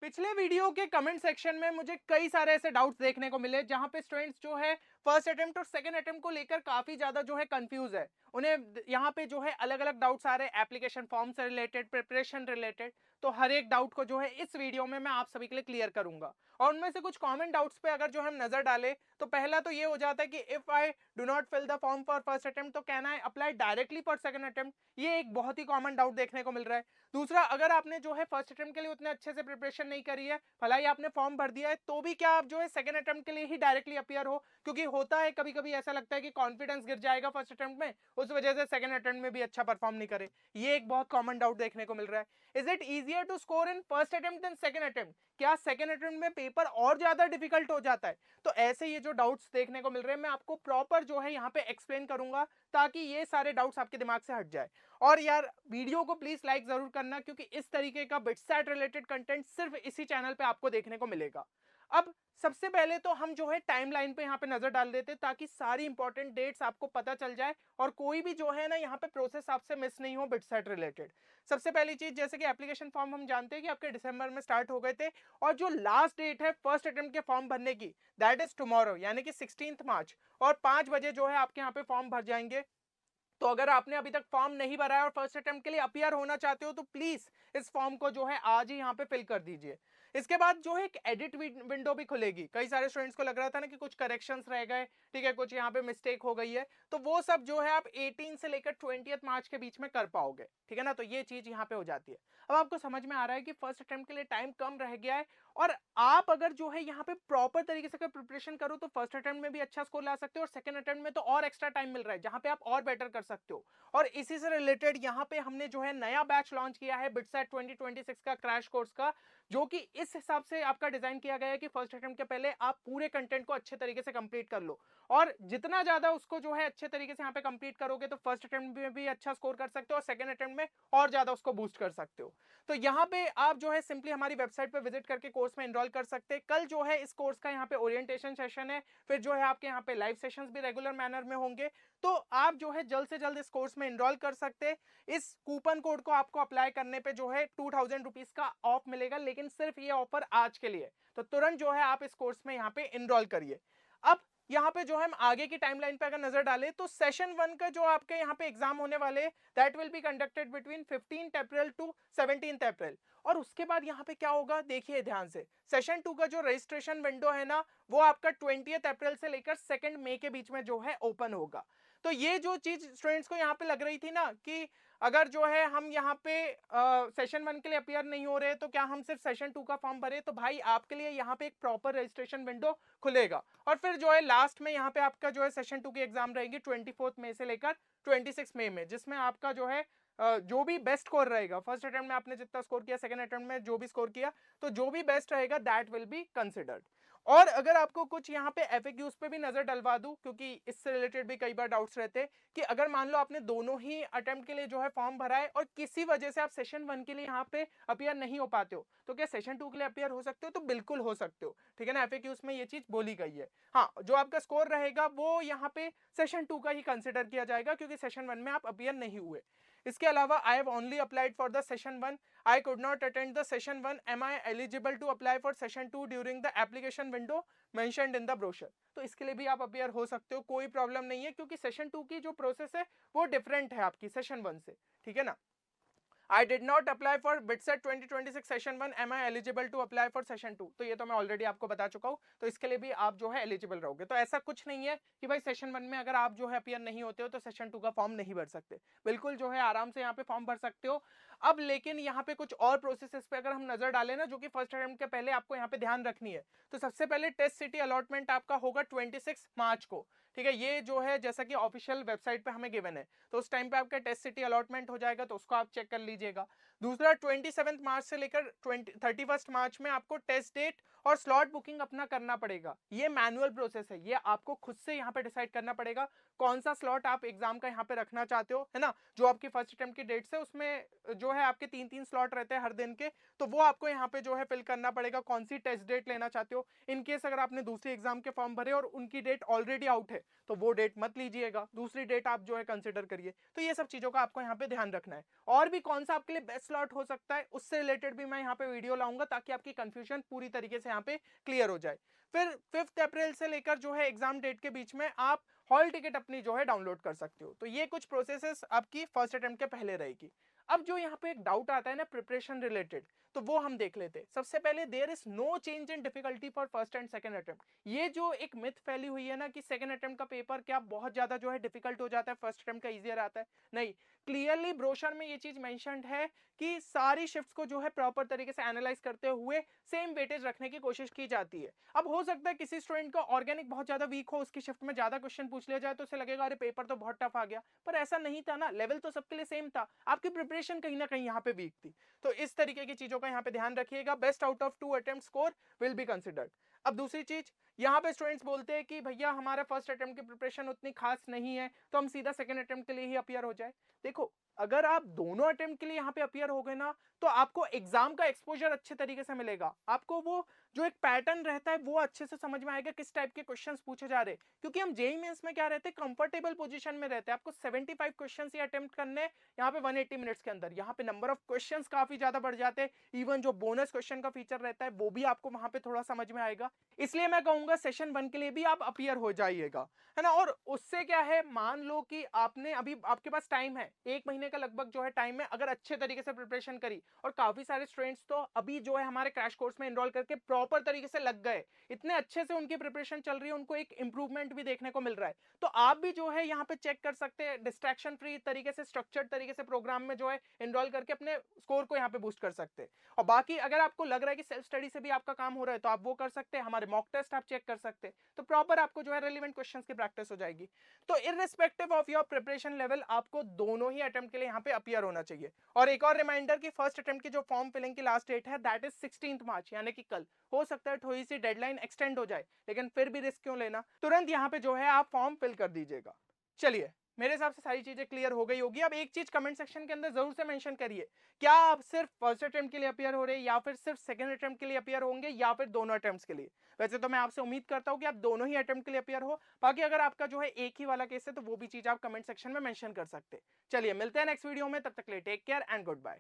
पिछले वीडियो के comment section में मुझे कई सारे ऐसे डाउट्स देखने को मिले जहां पे स्टूडेंट्स जो है फर्स्ट अटेम्प्ट और सेकंड अटेम्प्ट को लेकर काफी ज्यादा जो है कंफ्यूज है। उन्हें यहाँ पे जो है अलग अलग डाउट्स आ रहे हैं एप्लीकेशन फॉर्म से रिलेटेड, प्रिपरेशन रिलेटेड। तो हर एक डाउट को जो है इस वीडियो में मैं आप सभी के लिए क्लियर करूंगा। और उनमें से कुछ कॉमन डाउट्स पे अगर जो हम नजर डालें तो पहला तो ये हो जाता है कि if I do not fill the form for first attempt तो can I apply directly for second attempt. ये एक बहुत ही कॉमन डाउट देखने को मिल रहा है। दूसरा, अगर आपने जो है फर्स्ट अटेम्प्ट के लिए उतने अच्छे से प्रिपरेशन नहीं करी है, भला ही आपने फॉर्म भर दिया है, तो भी क्या आप जो है सेकंड अटेम्प्ट के लिए ही डायरेक्टली अपियर हो? क्योंकि होता है कभी कभी ऐसा लगता है कि कॉन्फिडेंस गिर जाएगा फर्स्ट अटेम्प्ट में, उस वजह से सेकंड अटेम्प्ट में भी अच्छा परफॉर्म नहीं करे। ये एक बहुत कॉमन डाउट देखने को मिल रहा है। Is it easier to score in first attempt than second attempt? क्या सेकंड अटेम्प्ट में पेपर और ज्यादा डिफिकल्ट हो जाता है? तो ऐसे ये जो डाउट्स देखने को मिल रहे हैं मैं आपको प्रॉपर जो है यहाँ पे एक्सप्लेन करूंगा ताकि ये सारे डाउट्स आपके दिमाग से हट जाए। और यार वीडियो को प्लीज लाइक जरूर करना, क्योंकि इस तरीके का बिटसैट रिलेटेड कंटेंट सिर्फ इसी चैनल पे आपको देखने को मिलेगा। अब सबसे पहले तो हम जो है टाइमलाइन पे यहाँ पे नजर डाल देते ताकि सारी इंपॉर्टेंट डेट्स आपको पता चल जाए और कोई भी जो है ना यहाँ पे प्रोसेस आपसे मिस नहीं हो बिटसैट रिलेटेड। सबसे पहली चीज, जैसे कि एप्लीकेशन फॉर्म हम जानते हैं कि आपके दिसंबर में स्टार्ट हो गए थे और जो लास्ट डेट है फर्स्ट अटेम्प्ट के फॉर्म भरने की, दैट इज टुमारो, यानी कि 16 मार्च। और 5 बजे जो है आपके यहाँ पे फॉर्म भर जाएंगे। तो अगर आपने अभी तक फॉर्म नहीं भरा है और फर्स्ट अटेम्प्ट के लिए अपियर होना चाहते हो तो प्लीज इस फॉर्म को जो है आज ही यहाँ पे फिल कर दीजिए। इसके बाद जो है एक एडिट विंडो भी खुलेगी। कई सारे स्टूडेंट्स को लग रहा था ना कि कुछ करेक्शंस रह गए, ठीक है, कुछ यहाँ पे मिस्टेक हो गई है, तो वो सब जो है आप 18 से लेकर 20 मार्च के बीच में कर पाओगे, ठीक है ना। तो ये चीज यहाँ पे हो जाती है। अब आपको समझ में आ रहा है कि फर्स्ट अटेम्प्ट के लिए टाइम कम रह गया है और आप अगर जो है यहाँ पे प्रॉपर तरीके से प्रिपरेशन करो तो फर्स्ट अटेम्प्ट में भी अच्छा स्कोर ला सकते हो और सेकंड अटेम्प्ट में तो और एक्स्ट्रा टाइम मिल रहा है जहां पे आप और बेटर कर सकते हो। और इसी से रिलेटेड यहाँ पे हमने जो है नया बैच लॉन्च किया है बिटसैट 2026 का क्रैश कोर्स का, जो कि इस हिसाब से आपका डिजाइन किया गया है कि फर्स्ट अटेम्प्ट के पहले आप पूरे कंटेंट को अच्छे तरीके से कंप्लीट कर लो। और जितना ज्यादा उसको जो है अच्छे तरीके से यहाँ पे कंप्लीट करोगे तो फर्स्ट अटेम्प्ट में भी अच्छा स्कोर कर सकते हो और सेकंड अटेम्प्ट में और ज्यादा उसको बूस्ट कर सकते हो। तो यहाँ पे आप जो है सिंपली हमारी वेबसाइट पे विजिट करके कोर्स में एनरोल कर सकते हैं। कल जो है इस कोर्स का यहाँ पे ओरिएंटेशन सेशन है, फिर जो है आपके यहाँ पे लाइव सेशंस भी रेगुलर मैनर में होंगे। तो आप जो है जल्द से जल्द इस कोर्स में एनरोल कर सकते हैं। इस कूपन कोड को आपको अप्लाई करने पे जो है 2000 रुपीज का ऑफ मिलेगा, लेकिन सिर्फ ये ऑफर आज के लिए। तो तुरंत जो है आप इस कोर्स में यहाँ पे एनरोल करिए। अब यहाँ पे जो हम आगे की टाइमलाइन पे अगर नजर डालें तो सेशन 1 का जो आपके यहाँ पे एग्जाम होने वाले that will be conducted between 15 April to 17 April. और उसके बाद यहाँ पे क्या होगा देखिए ध्यान से, सेशन 2 का जो रजिस्ट्रेशन विंडो है ना वो आपका 20 अप्रैल से लेकर 2 मई के बीच में जो है ओपन होगा। तो ये जो चीज स्टूडेंट्स को यहाँ पे लग रही थी ना कि अगर जो है हम यहाँ पे सेशन 1 के लिए अपियर नहीं हो रहे तो क्या हम सिर्फ सेशन 2 का फॉर्म भरे, तो भाई आपके लिए यहाँ पे एक प्रॉपर रजिस्ट्रेशन विंडो खुलेगा। और फिर जो है लास्ट में यहाँ पे आपका जो है सेशन 2 की एग्जाम रहेगी 24 मई से लेकर 26 मई में, जिसमें आपका जो है जो भी बेस्ट स्कोर रहेगा, फर्स्ट अटेम्प्ट में आपने जितना स्कोर किया, सेकंड अटेम्प्ट में जो भी स्कोर किया, तो जो भी बेस्ट रहेगा दैट विल बी कंसिडर्ड। और अगर आपको कुछ यहाँ पे एफएक्यूज पे भी नजर डलवा दूं, क्योंकि इससे रिलेटेड भी कई बार डाउट्स रहते हैं कि अगर मान लो आपने दोनों ही अटेम्प्ट के लिए जो है फॉर्म भरा है और किसी वजह से आप सेशन 1 के लिए यहाँ पे अपियर नहीं हो पाते हो, तो क्या सेशन 2 के लिए अपियर हो सकते हो? तो बिल्कुल हो सकते हो, ठीक है ना। एफएक्यूज में ये चीज बोली गई है। हाँ, जो आपका स्कोर रहेगा वो यहाँ पे सेशन 2 का ही कंसिडर किया जाएगा, क्योंकि सेशन 1 में आप अपियर नहीं हुए। इसके अलावा I have only applied for the session 1, I could not attend the session 1. Am I eligible to apply for session 2 during the application window mentioned in the brochure? तो इसके लिए भी आप अपियर हो सकते हो, कोई प्रॉब्लम नहीं है, क्योंकि सेशन 2 की जो प्रोसेस है वो डिफरेंट है आपकी सेशन 1 से, ठीक है ना। I did not apply for BITSET 2026 session 1. Am I eligible to apply for session 2? तो ये तो मैं ऑलरेडी आपको बता चुका हूँ, तो इसके लिए भी आप जो है एलिजिबल रहोगे। तो ऐसा कुछ नहीं है कि भाई सेशन 1 में अगर आप जो है अपियर नहीं होते हो तो सेशन 2 का फॉर्म नहीं भर सकते। बिल्कुल जो है आराम से यहाँ पे फॉर्म भर सकते हो। अब लेकिन यहाँ पे कुछ और प्रोसेसेस पे अगर हम नजर डालें ना, जो कि फर्स्ट अटेम्प्ट के पहले आपको यहाँ पे ध्यान रखनी है, तो सबसे पहले टेस्ट सिटी अलॉटमेंट आपका होगा 26 मार्च को, ठीक है। ये जो है जैसा कि ऑफिशियल वेबसाइट पे हमें गिवन है, तो उस टाइम पे आपका टेस्ट सिटी अलॉटमेंट हो जाएगा, तो उसको आप चेक कर लीजिएगा। दूसरा, 27 मार्च से लेकर 31 मार्च में आपको टेस्ट डेट और स्लॉट बुकिंग अपना करना पड़ेगा। ये मैनुअल प्रोसेस है, ये आपको खुद से यहाँ पे डिसाइड करना पड़ेगा कौन सा स्लॉट आप एग्जाम का यहाँ पे रखना चाहते हो, है ना। जो आपकी फर्स्ट अटेम्प्ट की डेट्स है उसमें जो है आपके 3-3 स्लॉट रहते हैं हर दिन के, तो वो आपको यहाँ पे जो है फिल करना पड़ेगा कौन सी टेस्ट डेट लेना चाहते हो। इन केस अगर आपने दूसरी एग्जाम के फॉर्म भरे और उनकी डेट ऑलरेडी आउट है तो वो डेट मत लीजिएगा, दूसरी डेट आप जो है कंसिडर करिए। तो ये सब चीजों का आपको यहाँ पे ध्यान रखना है। और भी कौन सा आपके लिए बेस्ट स्लॉट हो सकता है, उससे रिलेटेड भी मैं यहाँ पे वीडियो लाऊंगा ताकि आपकी कंफ्यूजन पूरी तरीके से यहाँ पे क्लियर हो जाए। फिर 5 अप्रैल से लेकर जो है एग्जाम डेट के बीच में आप हॉल टिकट अपनी जो है डाउनलोड कर सकते हो। तो ये कुछ प्रोसेसेस आपकी फर्स्ट अटेम्प्ट के पहले रहेगी। अब जो यहाँ पे एक डाउट आता है ना प्रिपरेशन रिलेटेड, तो वो हम देख लेते हैं। सबसे पहले there is no change in difficulty for first and second attempt. ये जो एक मिथ फैली हुई है ना कि सेकंड अटेम्प्ट का पेपर क्या बहुत ज्यादा जो है डिफिकल्ट हो जाता है, फर्स्ट अटेम्प्ट का इजियर आता है, नहीं। क्लियरली ब्रोशर में ये चीज मेंशन्ड है कि सारी शिफ्ट्स को जो है प्रॉपर तरीके से एनालाइज करते हुए सेम वेटेज रखने की कोशिश की जाती है। अब हो सकता है किसी स्टूडेंट का ऑर्गेनिक बहुत ज्यादा वीक हो, उसकी शिफ्ट में ज्यादा क्वेश्चन पूछ लिया जाए तो उसे लगेगा अरे पेपर तो बहुत टफ आ गया, पर ऐसा नहीं था ना, लेवल तो सबके लिए सेम था, आपकी प्रिपरेशन कहीं ना कहीं यहाँ पे वीक थी। तो इस तरीके की चीजों का यहाँ पे ध्यान रखिएगा। Best out of 2 attempt score will be considered. अब दूसरी चीज, यहाँ पे स्टूडेंट्स बोलते हैं कि भैया हमारा फर्स्ट अटेम्प्ट की प्रिपरेशन उतनी खास नहीं है तो हम सीधा सेकंड अटेम्प्ट के लिए ही अपियर हो जाए। देखो, अगर आप दोनों अटेम्प्ट के लिए यहाँ पे अपियर हो गए ना, तो आपको एग्जाम का एक्सपोजर अच्छे तरीके से मिलेगा, आपको वो जो एक पैटर्न रहता है वो अच्छे से समझ में आएगा, किस टाइप के क्वेश्चंस पूछे जा रहे हैं। क्योंकि हम जेईई मेंस में क्या रहते हैं, कंफर्टेबल पोजीशन में रहते हैं, आपको 75 क्वेश्चंस ही अटेम्प्ट करने यहाँ पे 180 मिनट्स के अंदर। यहाँ पे नंबर ऑफ क्वेश्चंस काफी ज्यादा बढ़ जाते हैं, इवन जो बोनस क्वेश्चन का फीचर रहता है वो भी आपको वहां पे थोड़ा समझ में आएगा। इसलिए मैं कहूंगा सेशन 1 के लिए भी आप अपियर हो जाइएगा, है ना। और उससे क्या है, मान लो कि आपने अभी आपके पास टाइम है, 1 महीने का लगभग जो है टाइम है, अगर अच्छे तरीके से प्रिपरेशन करी, और काफी सारे स्टूडेंट्स तो अभी जो है हमारे क्रैश कोर्स में एनरोल करके प्रॉपर तरीके से लग गए, इतने अच्छे से उनकी प्रिपरेशन चल रही है, उनको एक इंप्रूवमेंट भी देखने को मिल रहा है। तो आप भी जो है यहाँ पे चेक कर सकते हैं, डिस्ट्रैक्शन फ्री तरीके से स्ट्रक्चर्ड तरीके से प्रोग्राम में जो है एनरोल करके अपने स्कोर को यहाँ पे बूस्ट कर सकते हैं। और बाकी अगर आपको लग रहा है कि सेल्फ स्टडी से भी आपका काम हो रहा है तो आप वो कर सकते हैं, हमारे मॉक टेस्ट आप चेक कर सकते हैं, तो प्रॉपर आपको जो है रेलेवेंट क्वेश्चंस की प्रैक्टिस हो जाएगी। तो irrespective of your preparation level आपको दोनों ही अटेम्प्ट के लिए यहाँ पे अपियर होना चाहिए। और एक और रिमाइंडर कि फर्स्ट अटेम्प्ट की जो फॉर्म फिलिंग की लास्ट डेट है दैट इज 16 मार्च, यानी कि कल। हो सकता है थोड़ी सी डेडलाइन एक्सटेंड हो जाए, लेकिन फिर भी रिस्क क्यों लेना, तुरंत यहाँ पे जो है आप फॉर्म फिल कर दीजिएगा। चलिए, मेरे हिसाब से सारी चीजें क्लियर हो गई होगी। अब एक चीज कमेंट सेक्शन के अंदर जरूर से मेंशन करिए, क्या आप सिर्फ फर्स्ट अटेम्प्ट के लिए अपियर हो रहे हैं, या फिर सिर्फ सेकंड अटेम्प्ट के लिए अपियर होंगे, या फिर दोनों अटेम्प्ट्स के लिए। वैसे तो मैं आपसे उम्मीद करता हूं कि आप दोनों ही अटेम्प्ट के लिए अपियर हो, बाकी अगर आपका जो है एक ही वाला केस है तो वो भी चीज आप कमेंट सेक्शन में मेंशन कर सकते हैं। चलिए, मिलते हैं नेक्स्ट वीडियो में, तब तक के लिए take care and good bye.